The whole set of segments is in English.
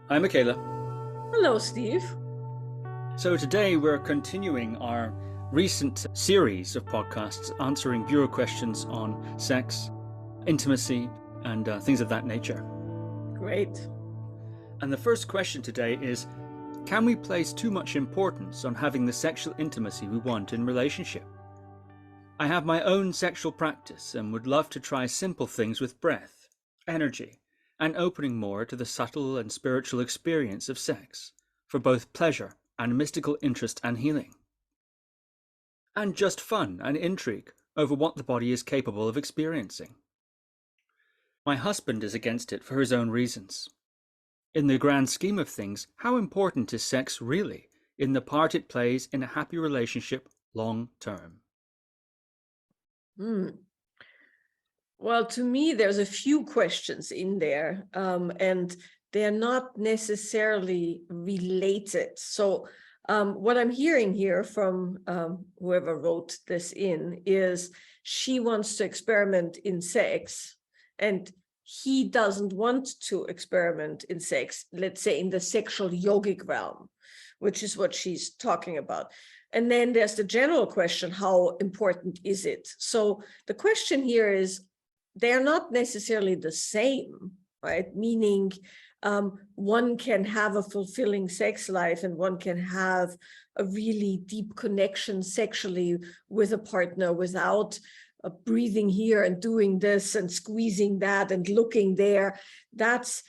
Hi, Michaela. Hello, Steve. So today we're continuing our recent series of podcasts answering viewer questions on sex, intimacy, and things of that nature. Great. And the first question today is, can we place too much importance on having the sexual intimacy we want in relationship? I have my own sexual practice and would love to try simple things with breath, energy, and opening more to the subtle and spiritual experience of sex, for both pleasure and mystical interest and healing. And just fun and intrigue over what the body is capable of experiencing. My husband is against it for his own reasons. In the grand scheme of things, how important is sex really in the part it plays in a happy relationship long term? Well, to me, there's a few questions in there, and they're not necessarily related. So what I'm hearing here from whoever wrote this in is she wants to experiment in sex, and he doesn't want to experiment in sex, let's say in the sexual yogic realm, which is what she's talking about. And then there's the general question, how important is it? So the question here is, they're not necessarily the same, right? Meaning one can have a fulfilling sex life and one can have a really deep connection sexually with a partner without breathing here and doing this and squeezing that and looking there. That's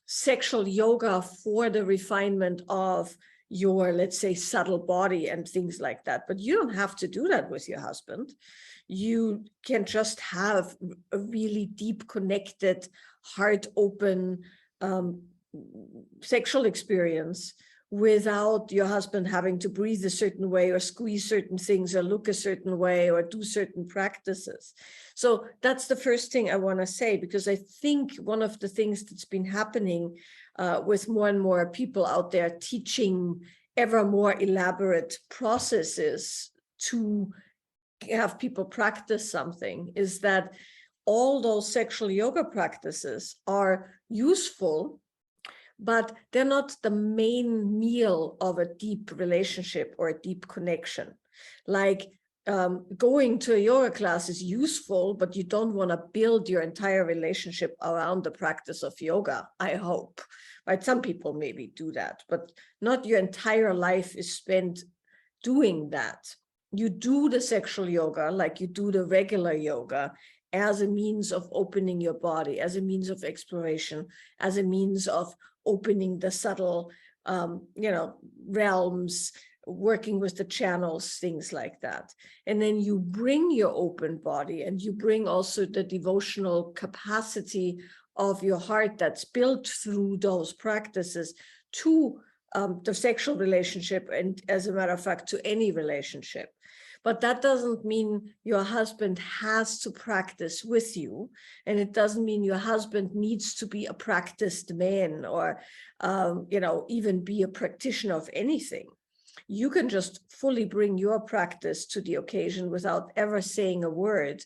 sexual yoga for the refinement of your, let's say, subtle body and things like that. But you don't have to do that with your husband. You can just have a really deep, connected, heart open sexual experience without your husband having to breathe a certain way or squeeze certain things or look a certain way or do certain practices. So that's the first thing I want to say, because I think one of the things that's been happening with more and more people out there teaching ever more elaborate processes to have people practice something is that all those sexual yoga practices are useful, but they're not the main meal of a deep relationship or a deep connection. Like going to a yoga class is useful, but you don't want to build your entire relationship around the practice of yoga, I hope. Right? Some people maybe do that, but not your entire life is spent doing that. You do the sexual yoga like you do the regular yoga as a means of opening your body, as a means of exploration, as a means of opening the subtle, realms, working with the channels, things like that. And then you bring your open body and you bring also the devotional capacity of your heart that's built through those practices to the sexual relationship, and as a matter of fact, to any relationship. But that doesn't mean your husband has to practice with you. And it doesn't mean your husband needs to be a practiced man or, even be a practitioner of anything. You can just fully bring your practice to the occasion without ever saying a word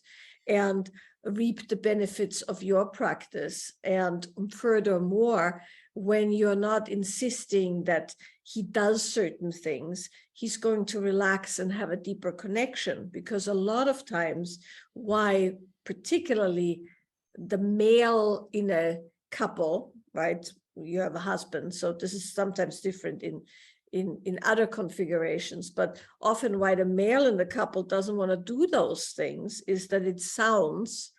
and reap the benefits of your practice. And furthermore, when you're not insisting that he does certain things, he's going to relax and have a deeper connection. Because a lot of times, why particularly the male in a couple, right? You have a husband, so this is sometimes different in other configurations, but often why the male in the couple doesn't want to do those things is that it sounds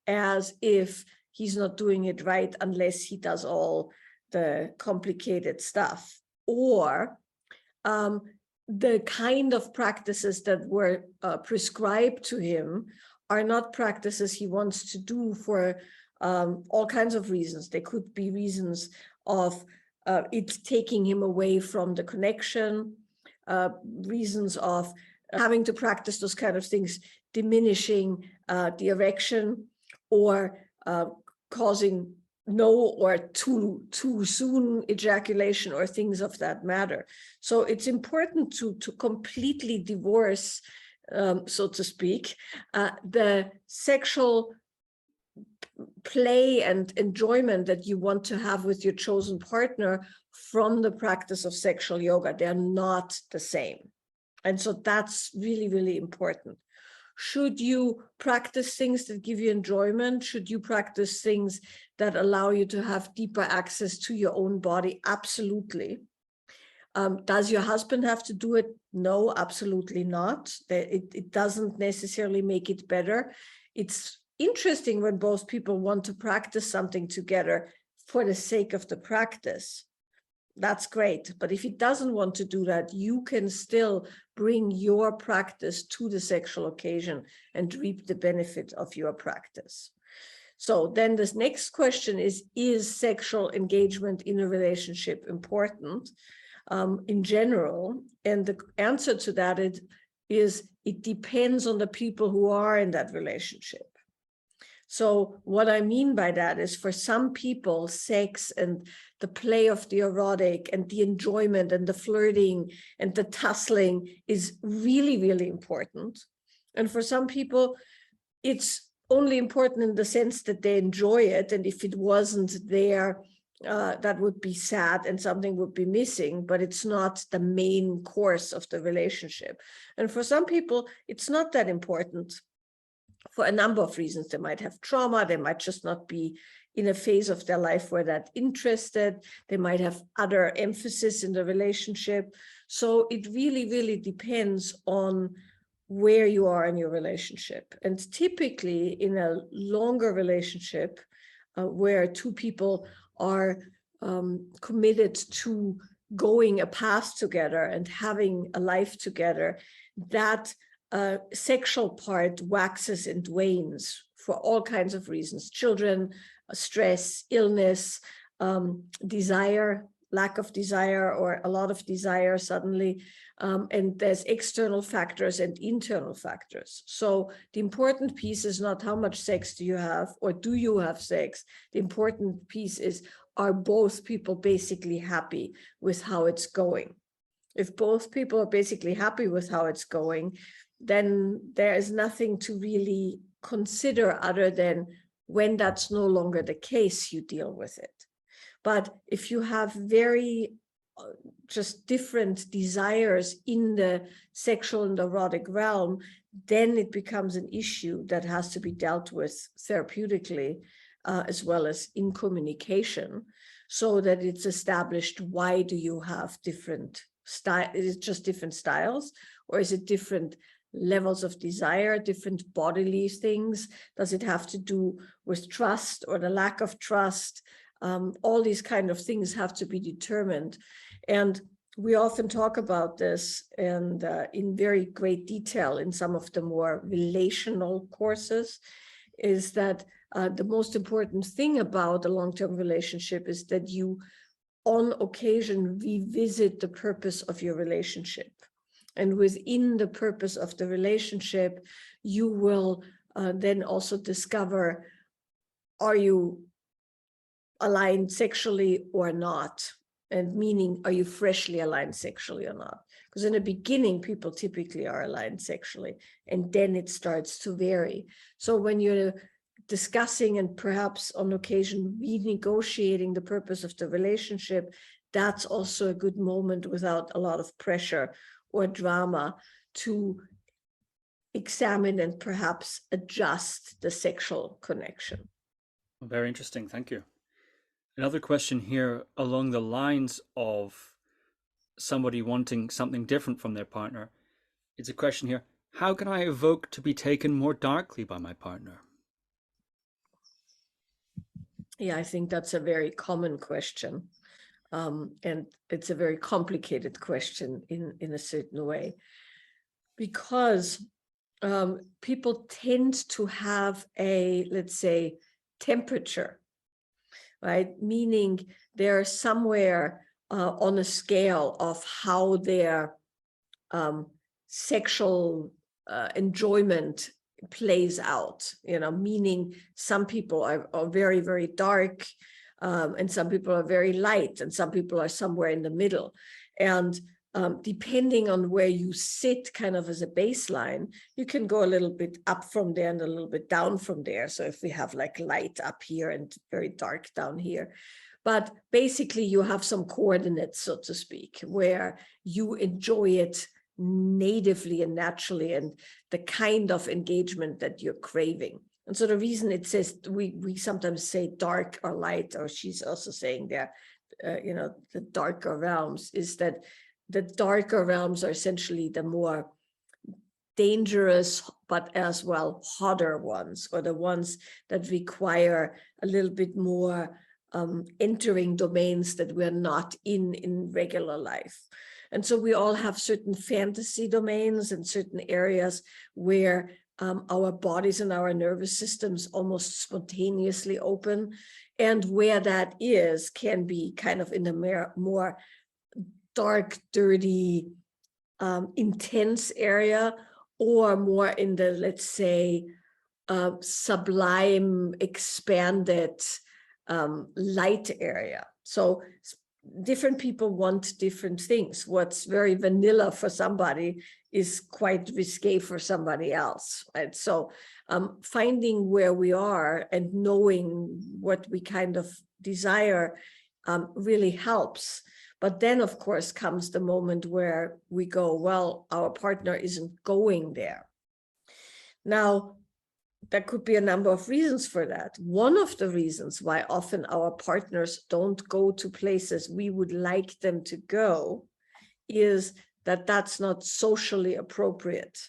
as if he's not doing it right unless he does all the complicated stuff, or the kind of practices that were prescribed to him are not practices he wants to do for all kinds of reasons. They could be reasons of it taking him away from the connection, reasons of having to practice those kind of things, diminishing the erection, or causing no or too soon ejaculation or things of that matter. So it's important to completely divorce, so to speak, the sexual play and enjoyment that you want to have with your chosen partner from the practice of sexual yoga. They're not the same. And so that's really, really important. Should you practice things that give you enjoyment? Should you practice things that allow you to have deeper access to your own body? Absolutely. Does your husband have to do it? No, absolutely not. It doesn't necessarily make it better. It's interesting when both people want to practice something together for the sake of the practice. That's great. But if he doesn't want to do that, you can still bring your practice to the sexual occasion and reap the benefit of your practice. So then this next question is sexual engagement in a relationship important in general? And the answer to that is it depends on the people who are in that relationship. So what I mean by that is, for some people, sex and the play of the erotic and the enjoyment and the flirting and the tussling is really, really important. And for some people, it's only important in the sense that they enjoy it. And if it wasn't there, that would be sad and something would be missing, but it's not the main course of the relationship. And for some people, it's not that important. For a number of reasons. They might have trauma, they might just not be in a phase of their life where they're interested, they might have other emphasis in the relationship. So it really, really depends on where you are in your relationship. And typically in a longer relationship where two people are committed to going a path together and having a life together, that sexual part waxes and wanes for all kinds of reasons: children, stress, illness, desire, lack of desire, or a lot of desire suddenly. And there's external factors and internal factors. So the important piece is not how much sex do you have or do you have sex. The important piece is, are both people basically happy with how it's going? If both people are basically happy with how it's going, then there is nothing to really consider other than when that's no longer the case, you deal with it. But if you have very just different desires in the sexual and erotic realm, then it becomes an issue that has to be dealt with therapeutically as well as in communication, so that it's established, why do you have different styles? Is it just different styles, or is it different levels of desire, different bodily things? Does it have to do with trust or the lack of trust? All these kind of things have to be determined. And we often talk about this and in very great detail in some of the more relational courses, is that the most important thing about a long-term relationship is that you on occasion revisit the purpose of your relationship. And within the purpose of the relationship, you will then also discover, are you aligned sexually or not? And meaning, are you freshly aligned sexually or not? Because in the beginning, people typically are aligned sexually, and then it starts to vary. So when you're discussing and perhaps on occasion renegotiating the purpose of the relationship, that's also a good moment without a lot of pressure or drama to examine and perhaps adjust the sexual connection. Very interesting, thank you. Another question here along the lines of somebody wanting something different from their partner. It's a question here: how can I evoke to be taken more darkly by my partner? Yeah, I think that's a very common question. And it's a very complicated question in a certain way, because people tend to have a, let's say, temperature, right? Meaning they're somewhere on a scale of how their sexual enjoyment plays out, meaning some people are very, very dark, and some people are very light, and some people are somewhere in the middle. And depending on where you sit kind of as a baseline, you can go a little bit up from there and a little bit down from there. So if we have like light up here and very dark down here, but basically you have some coordinates, so to speak, where you enjoy it natively and naturally and the kind of engagement that you're craving. And so the reason it says, we sometimes say dark or light, or she's also saying there, the darker realms, is that the darker realms are essentially the more dangerous, but as well hotter ones, or the ones that require a little bit more entering domains that we're not in regular life. And so we all have certain fantasy domains and certain areas where our bodies and our nervous systems almost spontaneously open. And where that is can be kind of in the more dark, dirty, intense area, or more in the, let's say, sublime, expanded light area. So different people want different things. What's very vanilla for somebody is quite risque for somebody else, right? So finding where we are and knowing what we kind of desire really helps. But then, of course, comes the moment where we go, well, our partner isn't going there. Now, there could be a number of reasons for that. One of the reasons why often our partners don't go to places we would like them to go is that that's not socially appropriate.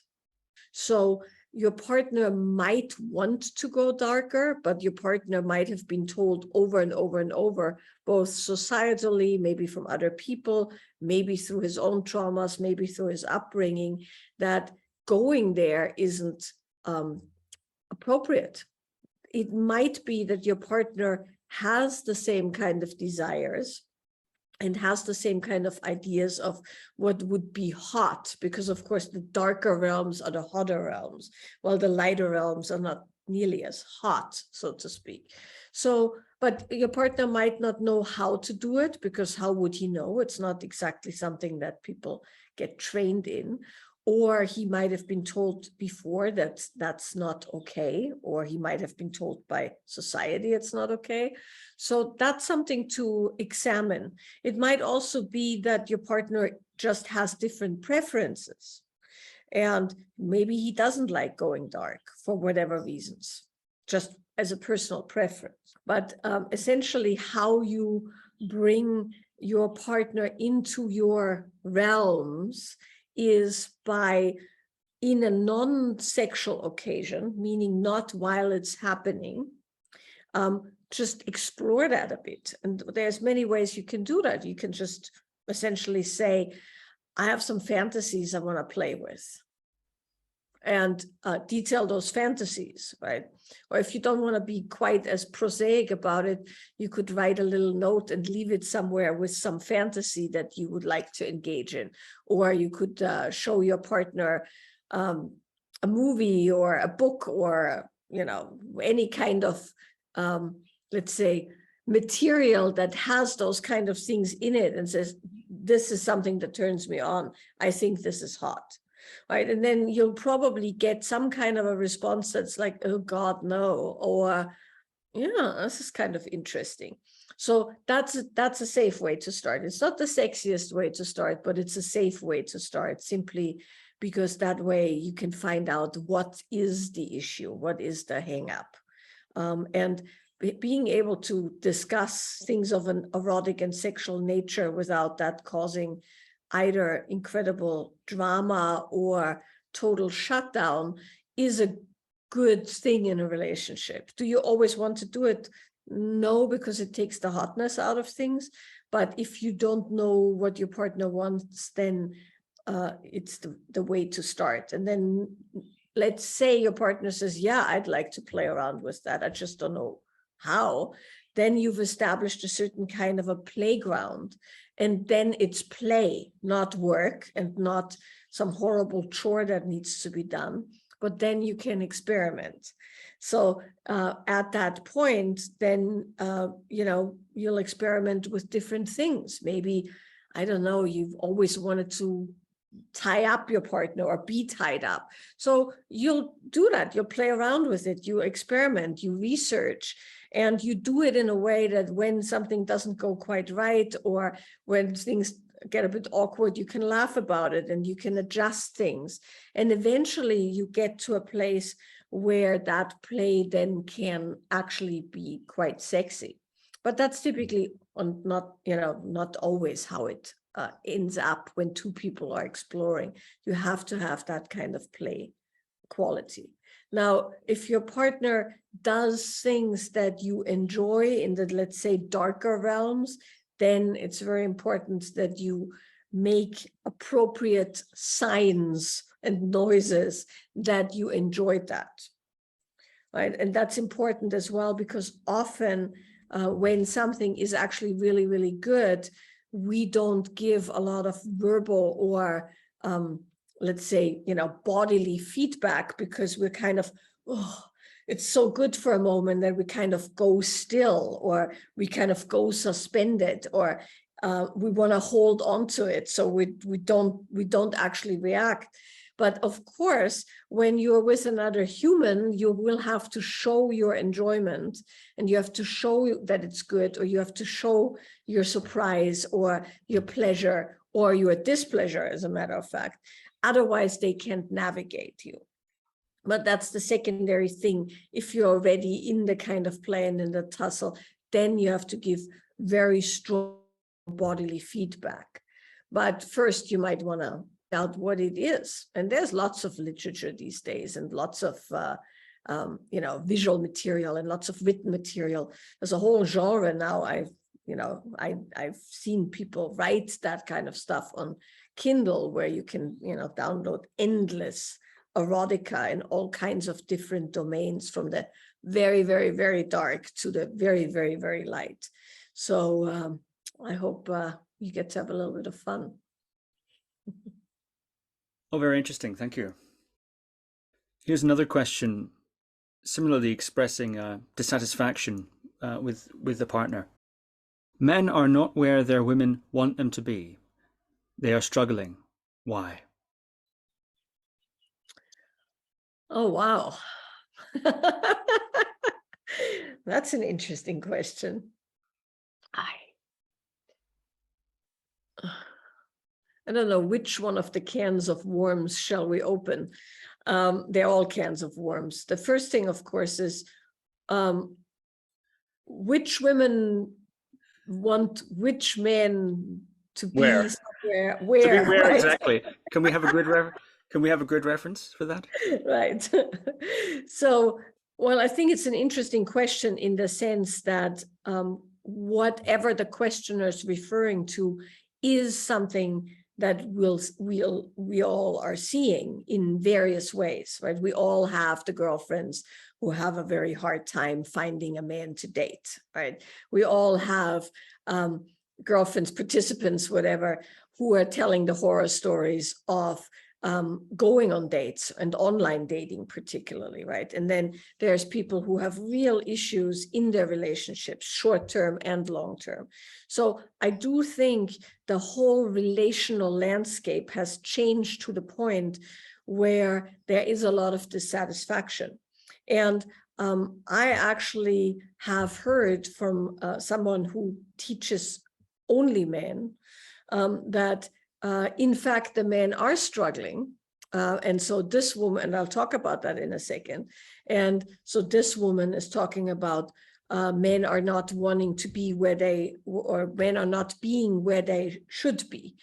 So your partner might want to go darker, but your partner might have been told over and over and over, both societally, maybe from other people, maybe through his own traumas, maybe through his upbringing, that going there isn't appropriate. It might be that your partner has the same kind of desires and has the same kind of ideas of what would be hot, because of course the darker realms are the hotter realms, while the lighter realms are not nearly as hot, so to speak. So, but your partner might not know how to do it, because how would he know? It's not exactly something that people get trained in. Or he might have been told before that that's not okay, or he might have been told by society it's not okay. So that's something to examine. It might also be that your partner just has different preferences, and maybe he doesn't like going dark for whatever reasons, just as a personal preference. But essentially, how you bring your partner into your realms is by, in a non-sexual occasion, meaning not while it's happening, just explore that a bit. And there's many ways you can do that. You can just essentially say, I have some fantasies I want to play with, and detail those fantasies, right? Or if you don't want to be quite as prosaic about it, you could write a little note and leave it somewhere with some fantasy that you would like to engage in. Or you could show your partner a movie or a book, or, any kind of, let's say, material that has those kind of things in it and says, this is something that turns me on. I think this is hot. Right. And then you'll probably get some kind of a response that's like, oh God, no, or, this is kind of interesting. So that's a safe way to start. It's not the sexiest way to start, but it's a safe way to start, simply because that way you can find out what is the issue, what is the hang up. And being able to discuss things of an erotic and sexual nature without that causing either incredible drama or total shutdown is a good thing in a relationship. Do you always want to do it? No, because it takes the hotness out of things. But if you don't know what your partner wants, then it's the way to start. And then let's say your partner says, yeah, I'd like to play around with that, I just don't know how. Then you've established a certain kind of a playground. And then it's play, not work, and not some horrible chore that needs to be done. But then you can experiment. So at that point, then, you'll experiment with different things. Maybe I don't know, you've always wanted to tie up your partner or be tied up. So you'll do that. You'll play around with it. You experiment, you research, and you do it in a way that when something doesn't go quite right or when things get a bit awkward, you can laugh about it and you can adjust things. And eventually you get to a place where that play then can actually be quite sexy. But that's typically not always how it ends up when two people are exploring. You have to have that kind of play quality. Now, if your partner does things that you enjoy in the, let's say, darker realms, then it's very important that you make appropriate signs and noises that you enjoyed that. Right? And that's important as well, because often when something is actually really, really good, we don't give a lot of verbal or let's say, bodily feedback, because we're kind of, oh, it's so good for a moment that we kind of go still, or we kind of go suspended, or we want to hold on to it, so we don't actually react. But of course, when you're with another human, you will have to show your enjoyment, and you have to show that it's good, or you have to show your surprise or your pleasure or your displeasure, as a matter of fact. Otherwise, they can't navigate you. But that's the secondary thing. If you're already in the kind of play and in the tussle, then you have to give very strong bodily feedback. But first, you might want to out what it is. And there's lots of literature these days, and lots of visual material and lots of written material. There's a whole genre now. I've seen people write that kind of stuff on Kindle, where you can download endless erotica in all kinds of different domains, from the very, very, very dark to the very, very, very light. So I hope you get to have a little bit of fun. Oh, very interesting. Thank you. Here's another question, similarly expressing dissatisfaction with the partner. Men are not where their women want them to be. They are struggling. Why? Oh, wow. That's an interesting question. I don't know which one of the cans of worms shall we open. They're all cans of worms. The first thing, of course, is which women want which men to be somewhere. Where, where right? exactly? Can we have a grid reference for that? Right. So, well, I think it's an interesting question in the sense that whatever the questioner is referring to is something that we all are seeing in various ways, right? We all have the girlfriends who have a very hard time finding a man to date, right? We all have girlfriends, participants, whatever, who are telling the horror stories of going on dates and online dating particularly, right? And then there's people who have real issues in their relationships, short-term and long-term. So I do think the whole relational landscape has changed to the point where there is a lot of dissatisfaction. And I actually have heard from someone who teaches only men that in fact, the men are struggling. And so this woman, and I'll talk about that in a second. And so this woman is talking about men are not wanting to be or men are not being where they should be.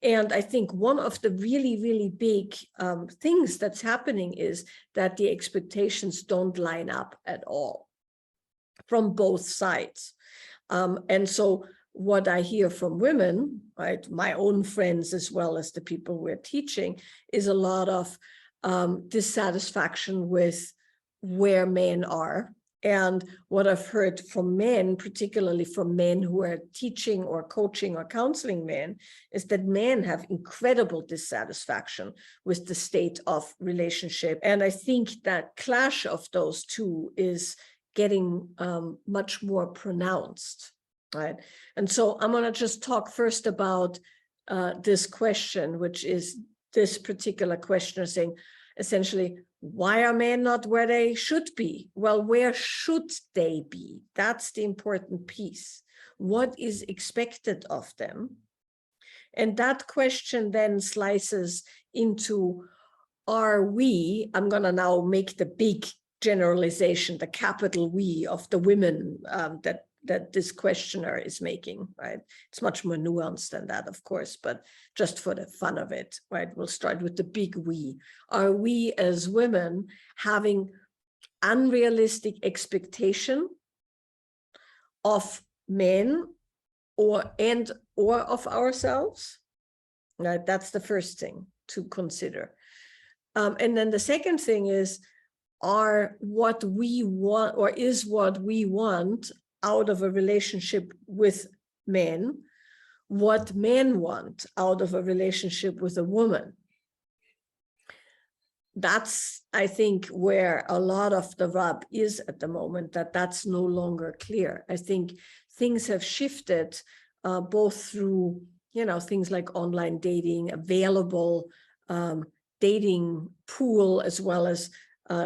And I think one of the really, really big things that's happening is that the expectations don't line up at all from both sides. And so what I hear from women, right, my own friends as well as the people we're teaching, is a lot of dissatisfaction with where men are. And what I've heard from men, particularly from men who are teaching or coaching or counseling men, is that men have incredible dissatisfaction with the state of relationship. And I think that clash of those two is getting much more pronounced. right? And so I'm going to just talk first about this question, which is this particular questioner saying, essentially, why are men not where they should be? Well, where should they be? That's the important piece. What is expected of them? And that question then slices into, are we, I'm going to now make the big generalization, the capital we of the women that this questioner is making, right? It's much more nuanced than that, of course, but just for the fun of it, right? We'll start with the big we. Are we as women having unrealistic expectation of men or of ourselves? Right? That's the first thing to consider. And then the second thing is, are what we want, or is what we want out of a relationship with men, what men want out of a relationship with a woman? That's, I think, where a lot of the rub is at the moment, that's no longer clear. I think things have shifted both through, things like online dating, available dating pool, as well as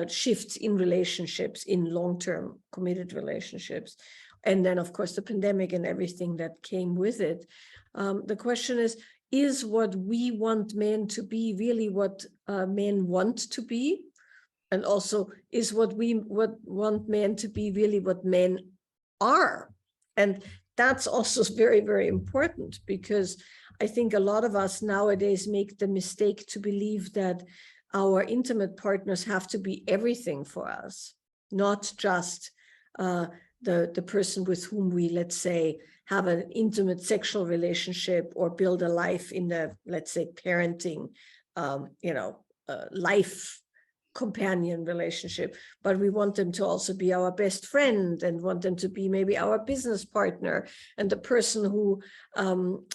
shifts in relationships, in long-term committed relationships. And then, of course, the pandemic and everything that came with it. The question is what we want men to be really what men want to be? And also, is what we want men to be really what men are? And that's also very, very important, because I think a lot of us nowadays make the mistake to believe that our intimate partners have to be everything for us, not just the person with whom we, let's say, have an intimate sexual relationship or build a life in the, let's say, parenting, life companion relationship, but we want them to also be our best friend, and want them to be maybe our business partner, and the person who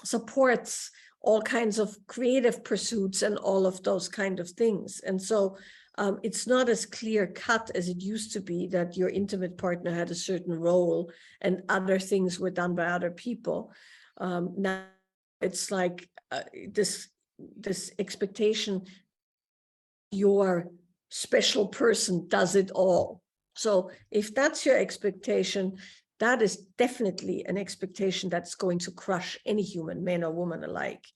supports all kinds of creative pursuits and all of those kind of things. And so it's not as clear cut as it used to be, that your intimate partner had a certain role and other things were done by other people. Now it's like this expectation, your special person does it all. So if that's your expectation, that is definitely an expectation that's going to crush any human, man or woman alike.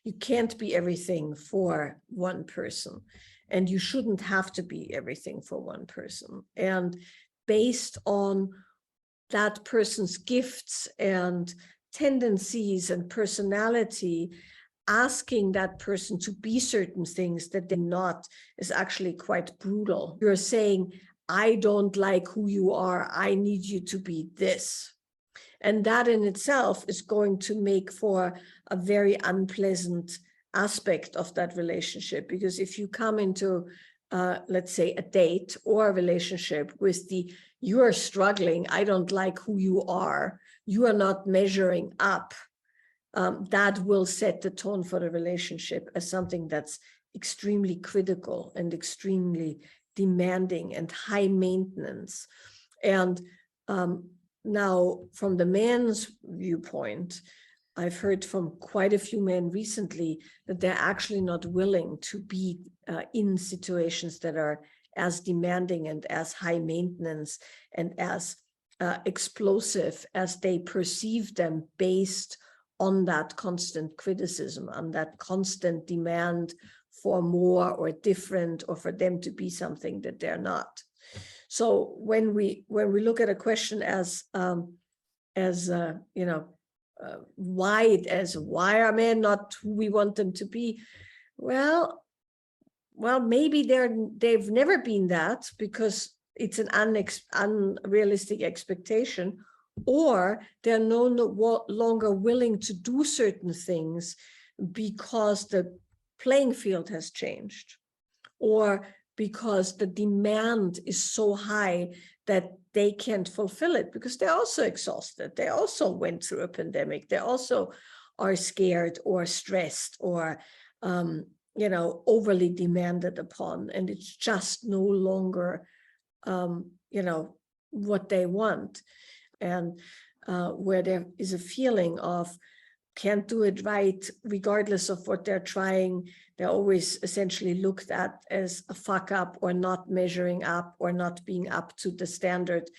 You can't be everything for one person, and you shouldn't have to be everything for one person. And based on that person's gifts and tendencies and personality, asking that person to be certain things that they're not is actually quite brutal. You're saying, I don't like who you are, I need you to be this. And that in itself is going to make for a very unpleasant aspect of that relationship. Because if you come into, let's say, a date or a relationship with you are struggling, I don't like who you are not measuring up, that will set the tone for the relationship as something that's extremely critical and extremely demanding and high maintenance. And now, from the man's viewpoint, I've heard from quite a few men recently that they're actually not willing to be in situations that are as demanding and as high maintenance and as explosive as they perceive them, based on that constant criticism, on that constant demand for more or different, or for them to be something that they're not. So when we look at a question as wide as why are men not who we want them to be? Well, maybe they've never been that, because it's an unrealistic expectation, or they're no longer willing to do certain things because the playing field has changed, or because the demand is so high that they can't fulfill it, because they're also exhausted. They also went through a pandemic. They also are scared or stressed or, overly demanded upon. And it's just no longer, what they want. And where there is a feeling of can't do it right, regardless of what they're trying. They're always essentially looked at as a fuck up or not measuring up or not being up to the standard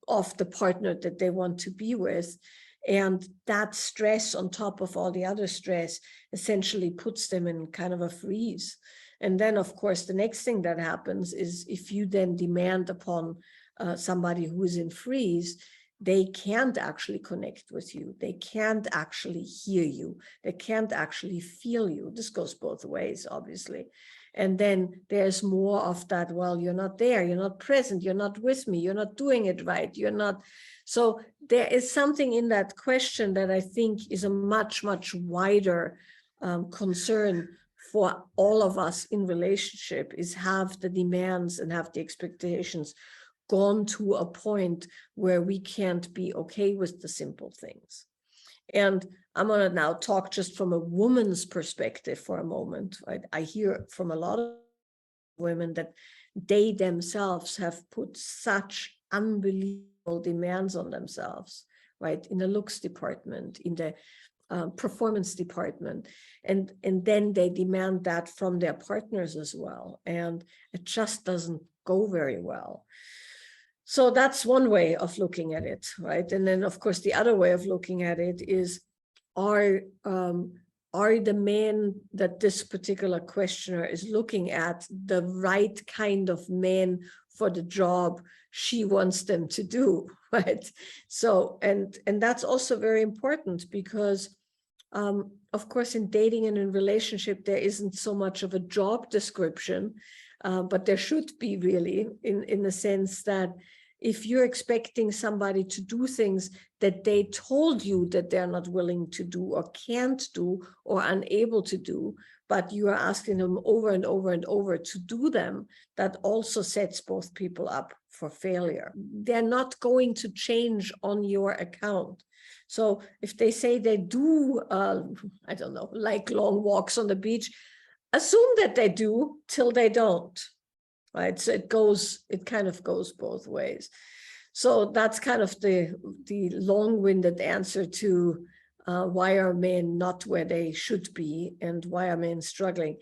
of the partner that they want to be with. And that stress on top of all the other stress essentially puts them in kind of a freeze. And then, of course, the next thing that happens is if you then demand upon somebody who is in freeze, they can't actually connect with you. They can't actually hear you. They can't actually feel you. This goes both ways, obviously. And then there's more of that, well, you're not there, you're not present, you're not with me, you're not doing it right, you're not. So there is something in that question that I think is a much, much wider concern for all of us in relationship, is have the demands and have the expectations gone to a point where we can't be okay with the simple things. And I'm going to now talk just from a woman's perspective for a moment. Right? I hear from a lot of women that they themselves have put such unbelievable demands on themselves, right? In the looks department, in the performance department, and then they demand that from their partners as well. And it just doesn't go very well. So that's one way of looking at it, right? And then, of course, the other way of looking at it is, are the men that this particular questioner is looking at the right kind of men for the job she wants them to do, right? So, and that's also very important because, of course, in dating and in relationship, there isn't so much of a job description, but there should be really, in the sense that if you're expecting somebody to do things that they told you that they're not willing to do or can't do or unable to do, but you are asking them over and over and over to do them, that also sets both people up for failure. They're not going to change on your account. So if they say they do, I don't know, like long walks on the beach, assume that they do till they don't. Right, so it kind of goes both ways. So that's kind of the long-winded answer to why are men not where they should be and why are men struggling.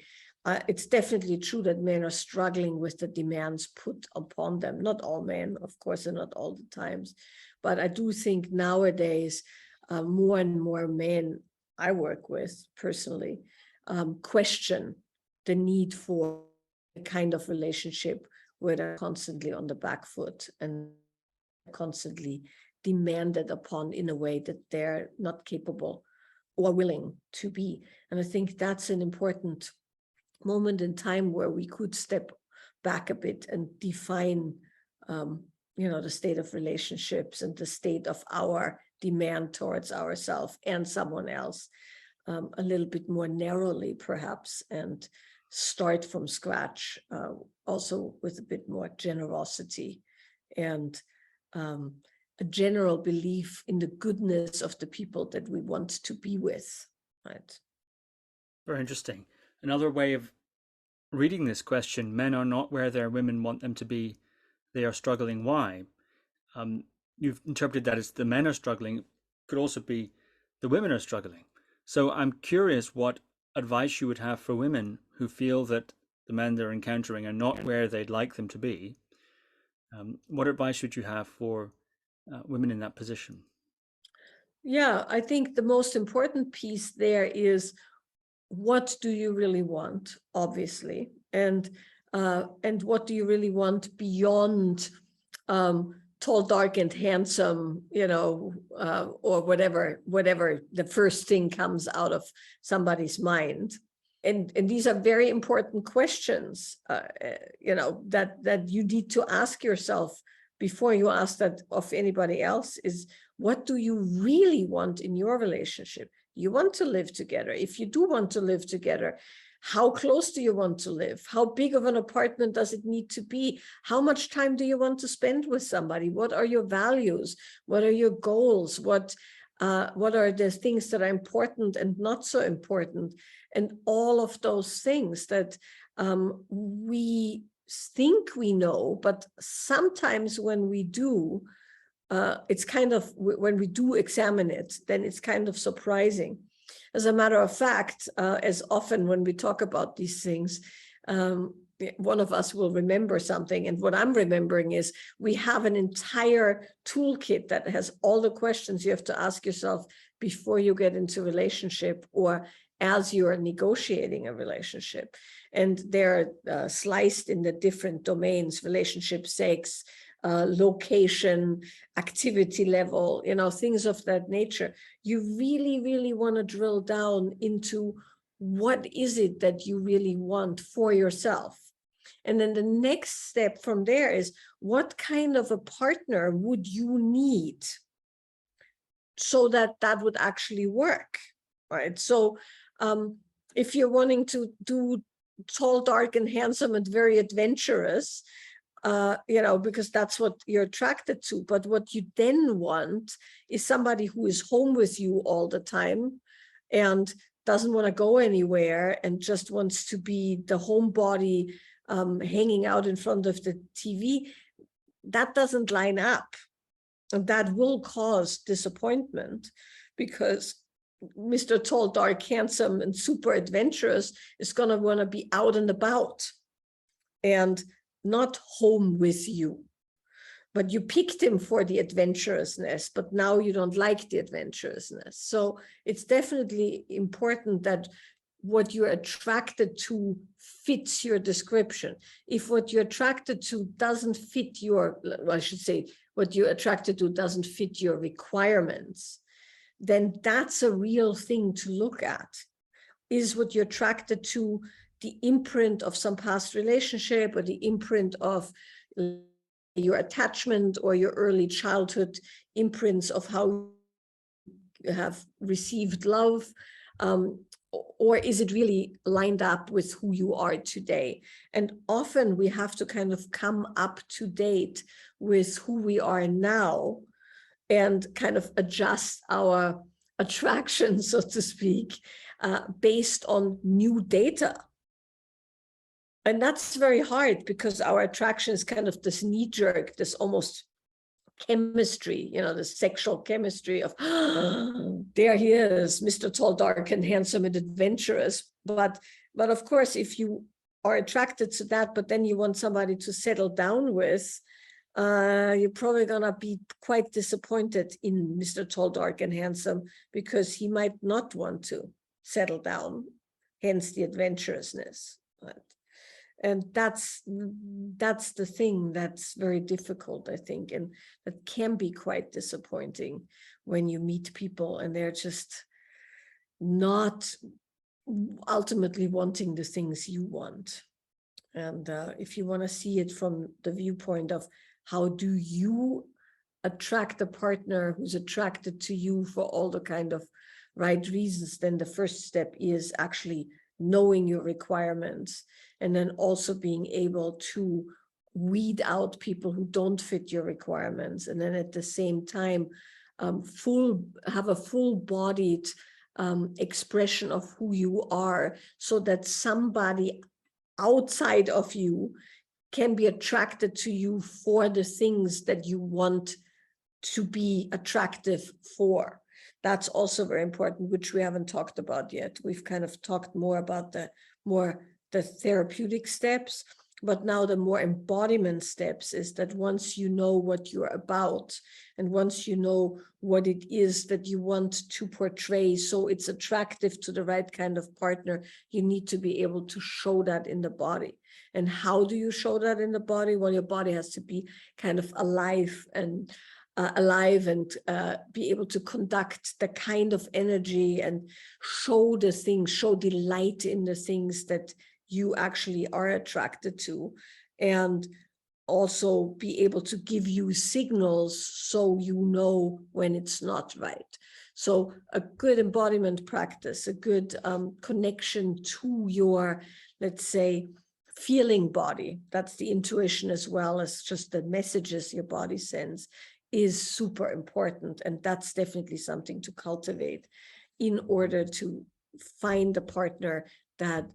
It's definitely true that men are struggling with the demands put upon them. Not all men, of course, and not all the times, but I do think nowadays more and more men I work with personally question the need for kind of relationship where they're constantly on the back foot and constantly demanded upon in a way that they're not capable or willing to be. And I think that's an important moment in time where we could step back a bit and define the state of relationships and the state of our demand towards ourselves and someone else a little bit more narrowly, perhaps, and start from scratch, also with a bit more generosity and a general belief in the goodness of the people that we want to be with, right? Very interesting. Another way of reading this question, men are not where their women want them to be, they are struggling. Why? You've interpreted that as the men are struggling, could also be the women are struggling. So I'm curious what advice you would have for women who feel that the men they're encountering are not where they'd like them to be. What advice would you have for women in that position? Yeah, I think the most important piece there is, what do you really want, obviously, and what do you really want beyond tall, dark, and handsome, or whatever the first thing comes out of somebody's mind. And these are very important questions, that you need to ask yourself before you ask that of anybody else, is what do you really want in your relationship? You want to live together. If you do want to live together, how close do you want to live? How big of an apartment does it need to be? How much time do you want to spend with somebody? What are your values? What are your goals? What are the things that are important and not so important? And all of those things that we think we know, but sometimes when we do, it's kind of, when we do examine it, then it's kind of surprising. As a matter of fact, as often when we talk about these things, one of us will remember something. And what I'm remembering is we have an entire toolkit that has all the questions you have to ask yourself before you get into a relationship or as you're negotiating a relationship. And they're sliced in the different domains: relationship, sex, location, activity level, things of that nature. You really, really want to drill down into what is it that you really want for yourself. And then the next step from there is, what kind of a partner would you need so that that would actually work, right? So if you're wanting to do tall, dark, and handsome and very adventurous, because that's what you're attracted to. But what you then want is somebody who is home with you all the time and doesn't want to go anywhere and just wants to be the homebody, hanging out in front of the TV. That doesn't line up. And that will cause disappointment, because Mr. Tall, Dark, Handsome, and super adventurous is going to want to be out and about and not home with you. But you picked him for the adventurousness, but now you don't like the adventurousness. So it's definitely important that what you're attracted to fits your description. If what you're attracted to doesn't fit your, well, I should say, what you're attracted to doesn't fit your requirements, then that's a real thing to look at. Is what you're attracted to the imprint of some past relationship, or the imprint of your attachment or your early childhood imprints of how you have received love? Or is it really lined up with who you are today? And often we have to kind of come up to date with who we are now and kind of adjust our attraction, so to speak, based on new data. And that's very hard, because our attraction is kind of this knee-jerk, this almost chemistry, the sexual chemistry of, oh, there he is, Mr. Tall, Dark, and Handsome, and adventurous. But of course, if you are attracted to that, but then you want somebody to settle down with, you're probably going to be quite disappointed in Mr. Tall, Dark, and Handsome, because he might not want to settle down, hence the adventurousness. And that's the thing that's very difficult, I think, and that can be quite disappointing when you meet people and they're just not ultimately wanting the things you want. And if you want to see it from the viewpoint of how do you attract a partner who's attracted to you for all the kind of right reasons, then the first step is actually knowing your requirements, and then also being able to weed out people who don't fit your requirements. And then at the same time, have a full-bodied expression of who you are, so that somebody outside of you can be attracted to you for the things that you want to be attractive for. That's also very important, which we haven't talked about yet. We've kind of talked more about the therapeutic steps, but now the more embodiment steps is that once you know what you're about, and once you know what it is that you want to portray, so it's attractive to the right kind of partner, you need to be able to show that in the body. And how do you show that in the body? Well, your body has to be kind of alive and be able to conduct the kind of energy and show the things, show delight in the things that you actually are attracted to, and also be able to give you signals so you know when it's not right. So a good embodiment practice, a good connection to your, let's say, feeling body, that's the intuition as well as just the messages your body sends, is super important. And that's definitely something to cultivate in order to find a partner that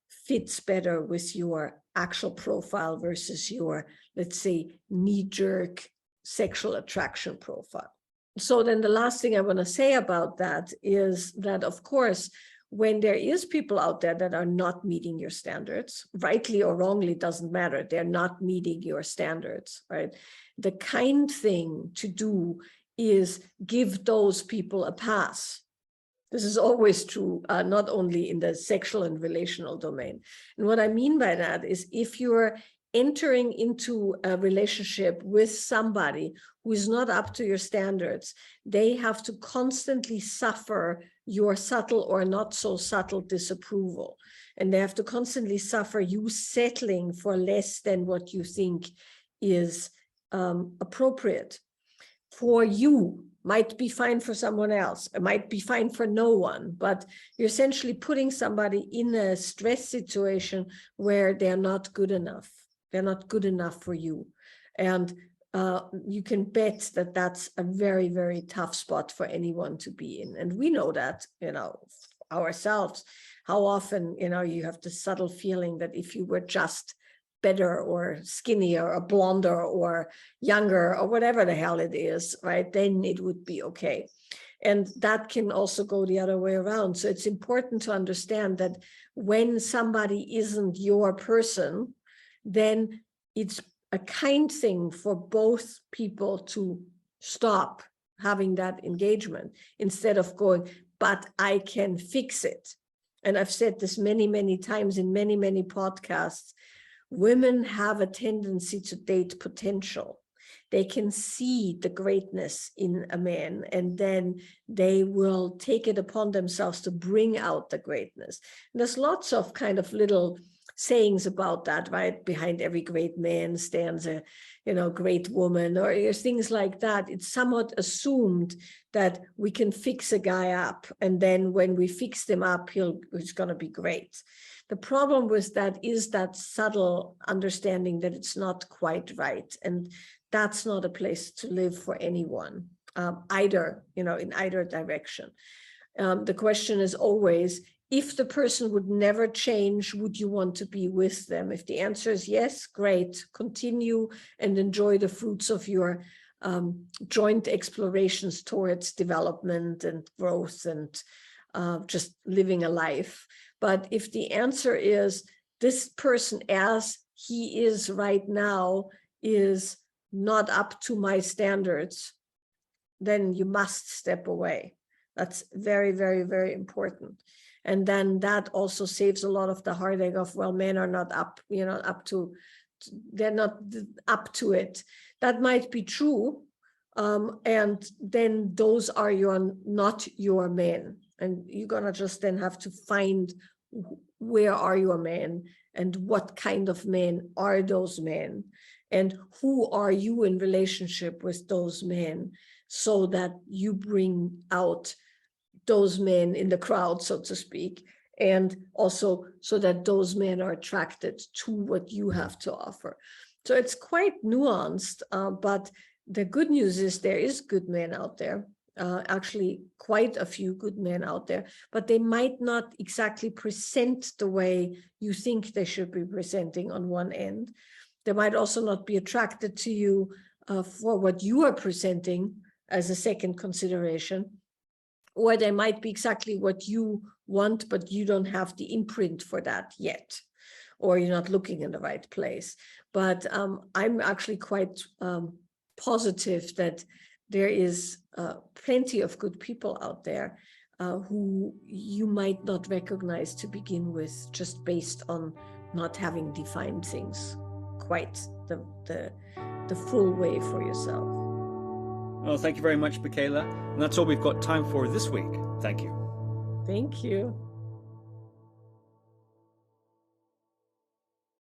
fits better with your actual profile versus your, let's say, knee-jerk sexual attraction profile. So then the last thing I want to say about that is that, of course, when there is people out there that are not meeting your standards, rightly or wrongly, doesn't matter. They're not meeting your standards, right? The kind thing to do is give those people a pass. This is always true, not only in the sexual and relational domain. And what I mean by that is if you're entering into a relationship with somebody who is not up to your standards, they have to constantly suffer your subtle or not so subtle disapproval. And they have to constantly suffer you settling for less than what you think is appropriate for you. Might be fine for someone else. It might be fine for no one, but you're essentially putting somebody in a stress situation where they're not good enough. They're not good enough for you. And you can bet that that's a very, very tough spot for anyone to be in. And we know that, ourselves, how often, you have the subtle feeling that if you were just better or skinnier or blonder or younger or whatever the hell it is, right, then it would be okay. And that can also go the other way around. So it's important to understand that when somebody isn't your person, then it's a kind thing for both people to stop having that engagement instead of going, but I can fix it. And I've said this many, many times in many, many podcasts. Women have a tendency to date potential. They can see the greatness in a man, and then they will take it upon themselves to bring out the greatness. And there's lots of kind of little sayings about that, right? Behind every great man stands a, great woman, or things like that. It's somewhat assumed that we can fix a guy up, and then when we fix him up, he's going to be great. The problem with that is that subtle understanding that it's not quite right. And that's not a place to live for anyone, either, in either direction. The question is always, if the person would never change, would you want to be with them? If the answer is yes, great, continue and enjoy the fruits of your joint explorations towards development and growth and just living a life. But if the answer is this person as he is right now is not up to my standards, then you must step away. That's very, very, very important. And then that also saves a lot of the heartache of, well, men are not up, they're not up to it. That might be true. And then those are not your men. And you're going to just then have to find where are your men and what kind of men are those men and who are you in relationship with those men so that you bring out those men in the crowd, so to speak, and also so that those men are attracted to what you have to offer. So it's quite nuanced, but the good news is there is good men out there. Actually quite a few good men out there, but they might not exactly present the way you think they should be presenting on one end. They might also not be attracted to you for what you are presenting as a second consideration, or they might be exactly what you want, but you don't have the imprint for that yet, or you're not looking in the right place. But I'm actually quite positive that there is plenty of good people out there who you might not recognize to begin with, just based on not having defined things quite the full way for yourself. Well, thank you very much, Michaela. And that's all we've got time for this week. Thank you. Thank you.